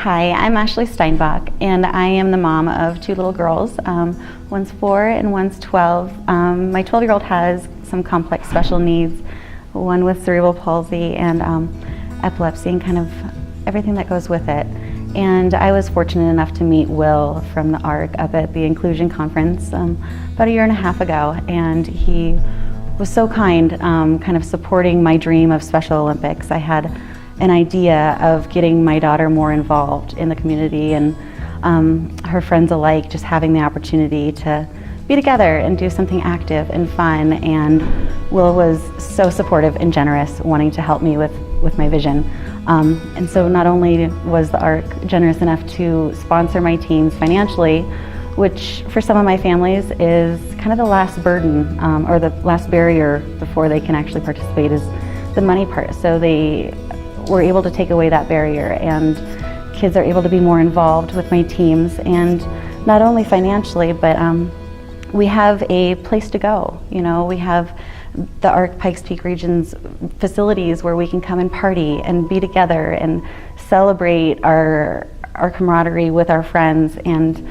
Hi, I'm Ashley Steinbach, and I am the mom of two little girls. One's 4 and one's 12. My 12-year-old has some complex special needs, one with cerebral palsy and epilepsy and kind of everything that goes with it. And I was fortunate enough to meet Will from the Arc up at the Inclusion Conference about a year and a half ago, and he was so kind, kind of supporting my dream of Special Olympics. I had an idea of getting my daughter more involved in the community and her friends alike, just having the opportunity to be together and do something active and fun. And Will was so supportive and generous, wanting to help me with my vision. And so not only was the Arc generous enough to sponsor my teams financially, which for some of my families is kind of the last burden or the last barrier before they can actually participate, is the money part. So they were able to take away that barrier, and kids are able to be more involved with my teams, and not only financially, but we have a place to go. You know, we have the Arc Pikes Peak Region's facilities where we can come and party and be together and celebrate our camaraderie with our friends, and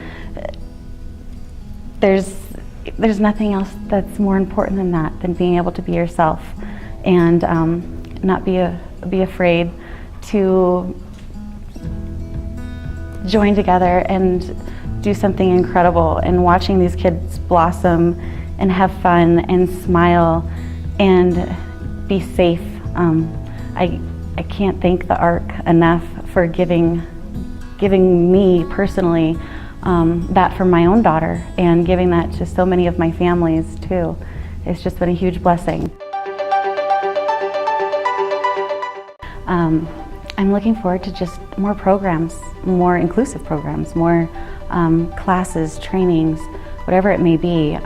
there's nothing else that's more important than that, than being able to be yourself and not be afraid to join together and do something incredible. And watching these kids blossom and have fun and smile and be safe. I can't thank the Arc enough for giving me personally that for my own daughter, and giving that to so many of my families too. It's just been a huge blessing. I'm looking forward to just more programs, more inclusive programs, more classes, trainings, whatever it may be.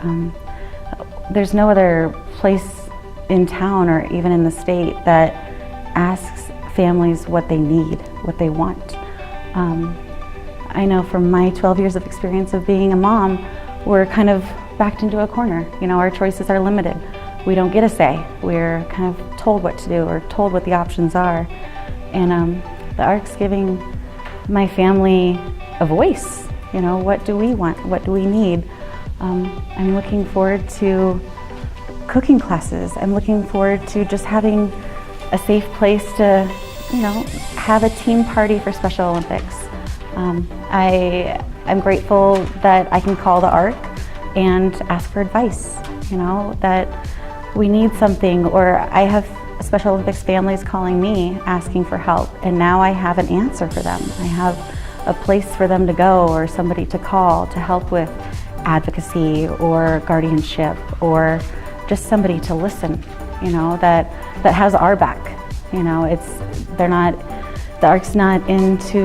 There's no other place in town or even in the state that asks families what they need, what they want. I know from my 12 years of experience of being a mom, we're kind of backed into a corner. You know, our choices are limited. We don't get a say. We're kind of told what to do or told what the options are. And the Arc's giving my family a voice. You know, what do we want? What do we need? I'm looking forward to cooking classes. I'm looking forward to just having a safe place to, you know, have a team party for Special Olympics. I'm grateful that I can call the Arc and ask for advice, you know, that we need something, or I have Special Olympics families calling me asking for help, and now I have an answer for them. I have a place for them to go, or somebody to call to help with advocacy or guardianship, or just somebody to listen, you know, that has our back. You know, the Arc's not into,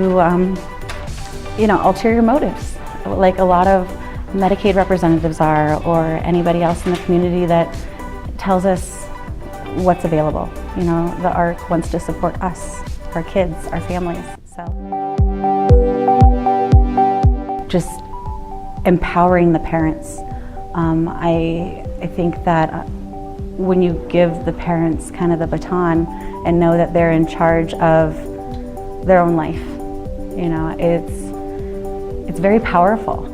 you know, ulterior motives like a lot of Medicaid representatives are, or anybody else in the community that tells us what's available. You know, the Arc wants to support us, our kids, our families. So just empowering the parents. I think that when you give the parents kind of the baton and know that they're in charge of their own life, you know, it's very powerful.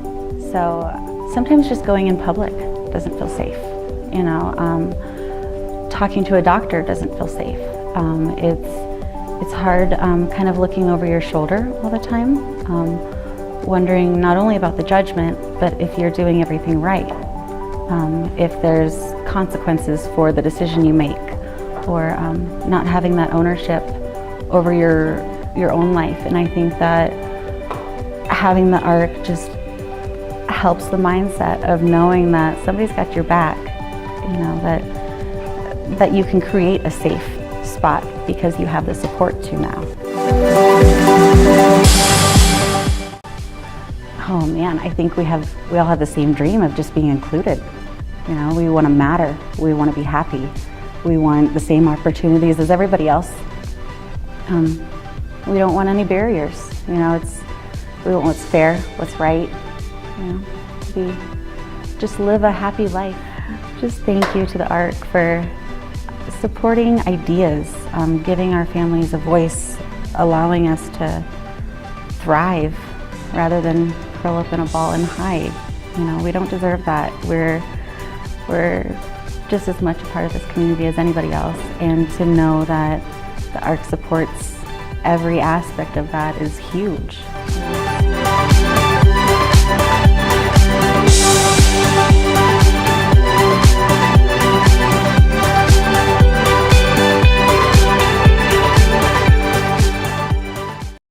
So sometimes just going in public doesn't feel safe. You know, talking to a doctor doesn't feel safe. It's hard kind of looking over your shoulder all the time, wondering not only about the judgment, but if you're doing everything right, if there's consequences for the decision you make, or not having that ownership over your own life. And I think that having the Arc just helps the mindset of knowing that somebody's got your back, you know, that you can create a safe spot because you have the support to now. Oh man, I think we all have the same dream of just being included. You know, we want to matter, we want to be happy, we want the same opportunities as everybody else. We don't want any barriers. You know, we want what's fair, what's right. You know, just live a happy life. Just thank you to the Arc for supporting ideas, giving our families a voice, allowing us to thrive rather than curl up in a ball and hide. You know, we don't deserve that. We're just as much a part of this community as anybody else, and to know that the Arc supports every aspect of that is huge.